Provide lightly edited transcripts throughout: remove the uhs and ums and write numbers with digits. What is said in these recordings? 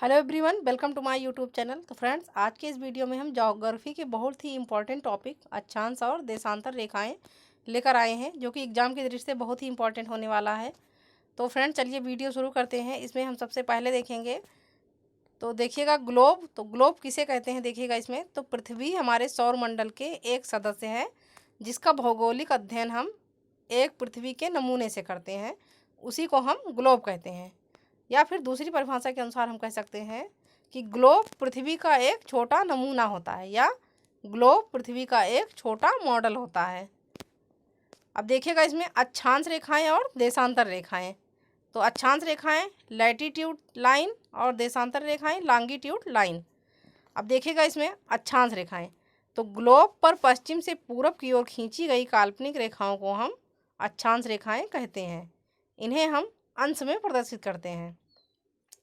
Hello everyone, welcome to my YouTube channel. तो friends, आज के इस वीडियो में हम ज्योग्राफी के बहुत ही इंपॉर्टेंट टॉपिक अक्षांश और देशांतर रेखाएं लेकर आए हैं, जो कि एग्जाम की दृष्टि से बहुत ही इंपॉर्टेंट होने वाला है। तो फ्रेंड्स, चलिए वीडियो शुरू करते हैं। इसमें हम सबसे पहले देखेंगे, तो देखिएगा ग्लोब। तो ग्लोब किसे कहते हैं देखिएगा इसमें। तो पृथ्वी हमारे सौरमंडल के एक सदस्य है, जिसका भौगोलिक अध्ययन हम एक पृथ्वी के नमूने से करते हैं, उसी को हम ग्लोब कहते हैं। या फिर दूसरी परिभाषा के अनुसार हम कह सकते हैं कि ग्लोब पृथ्वी का एक छोटा नमूना होता है, या ग्लोब पृथ्वी का एक छोटा मॉडल होता है। अब देखिएगा इसमें अक्षांश रेखाएं और देशांतर रेखाएं। तो अक्षांश रेखाएं लैटिट्यूड लाइन और देशांतर रेखाएं लॉन्गिट्यूड लाइन। अब देखिएगा इसमें अक्षांश रेखाएं, तो ग्लोब पर पश्चिम से पूरब की ओर खींची गई काल्पनिक रेखाओं को हम अक्षांश रेखाएं कहते हैं। इन्हें हम अंश में प्रदर्शित करते हैं।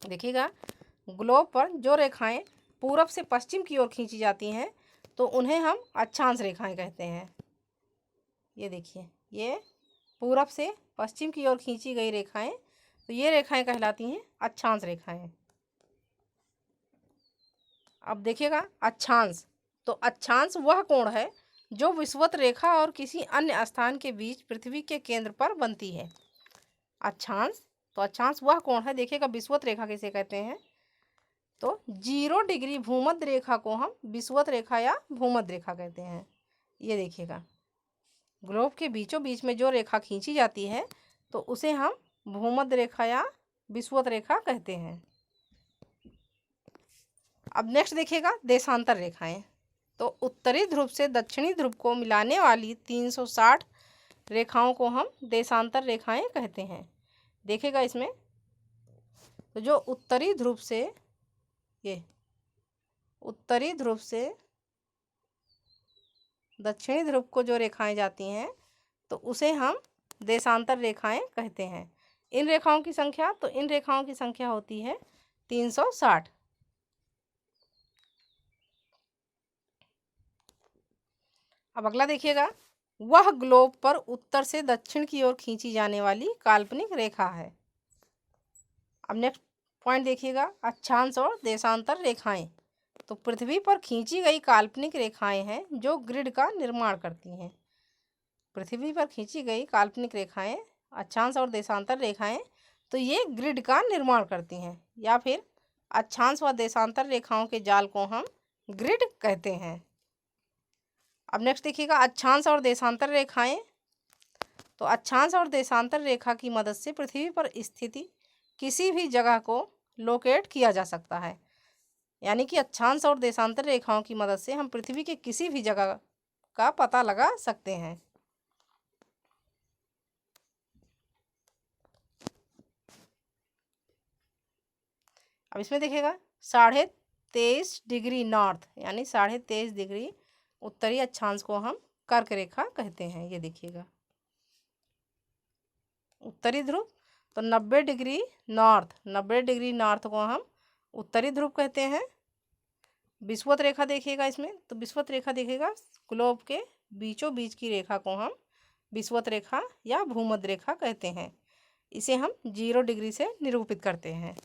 देखिएगा, ग्लोब पर जो रेखाएं पूरब से पश्चिम की ओर खींची जाती हैं, तो उन्हें हम अक्षांश रेखाएं कहते हैं। ये देखिए, ये पूरब से पश्चिम की ओर खींची गई रेखाएं, तो ये रेखाएं कहलाती हैं अक्षांश रेखाएं। अब देखिएगा अक्षांश, तो अक्षांश वह कोण है जो विषुवत रेखा और किसी अन्य स्थान के बीच पृथ्वी के केंद्र पर बनती है। अक्षांश, तो अक्षांश वह कोण है। देखिएगा विषुवत रेखा किसे कहते हैं, तो 0 डिग्री भूमध्य रेखा को हम विषुवत रेखा या भूमध्य रेखा कहते हैं। ये देखिएगा, ग्लोब के बीचों बीच में जो रेखा खींची जाती है, तो उसे हम भूमध्य रेखा या विषुवत रेखा कहते हैं। अब नेक्स्ट देखिएगा देशांतर रेखाएं। तो उत्तरी ध्रुव से दक्षिणी ध्रुव को मिलाने वाली 360 रेखाओं को हम देशांतर रेखाएं कहते हैं। देखिएगा इसमें, तो जो उत्तरी ध्रुव से, ये उत्तरी ध्रुव से दक्षिणी ध्रुव को जो रेखाएं जाती हैं, तो उसे हम देशांतर रेखाएं कहते हैं। इन रेखाओं की संख्या, तो इन रेखाओं की संख्या होती है 360। अब अगला देखिएगा, वह ग्लोब पर उत्तर से दक्षिण की ओर खींची जाने वाली काल्पनिक रेखा है। अब नेक्स्ट पॉइंट देखिएगा, अक्षांश और देशांतर रेखाएं। तो पृथ्वी पर खींची गई काल्पनिक रेखाएं हैं जो ग्रिड का निर्माण करती हैं। पृथ्वी पर खींची गई काल्पनिक रेखाएं, अक्षांश और देशांतर रेखाएं, तो ये ग्रिड का निर्माण करती हैं, या फिर अक्षांश व देशांतर रेखाओं के जाल को हम ग्रिड कहते हैं। अब नेक्स्ट देखिएगा अक्षांश और देशांतर रेखाएं। तो अक्षांश और देशांतर रेखा की मदद से पृथ्वी पर स्थिति किसी भी जगह को लोकेट किया जा सकता है। यानी कि अक्षांश और देशांतर रेखाओं की मदद से हम पृथ्वी के किसी भी जगह का पता लगा सकते हैं। अब इसमें देखिएगा 23.5 डिग्री नॉर्थ, यानी 23.5 डिग्री उत्तरी अक्षांश को हम कर्क रेखा कहते हैं। ये देखिएगा उत्तरी ध्रुव, तो 90 डिग्री नॉर्थ, 90 डिग्री नॉर्थ को हम उत्तरी ध्रुव कहते हैं। विषुवत रेखा देखिएगा इसमें, तो विषुवत रेखा देखिएगा ग्लोब के बीचों बीच की रेखा को हम विषुवत रेखा या भूमध्य रेखा कहते हैं। इसे हम 0 डिग्री से निरूपित करते हैं।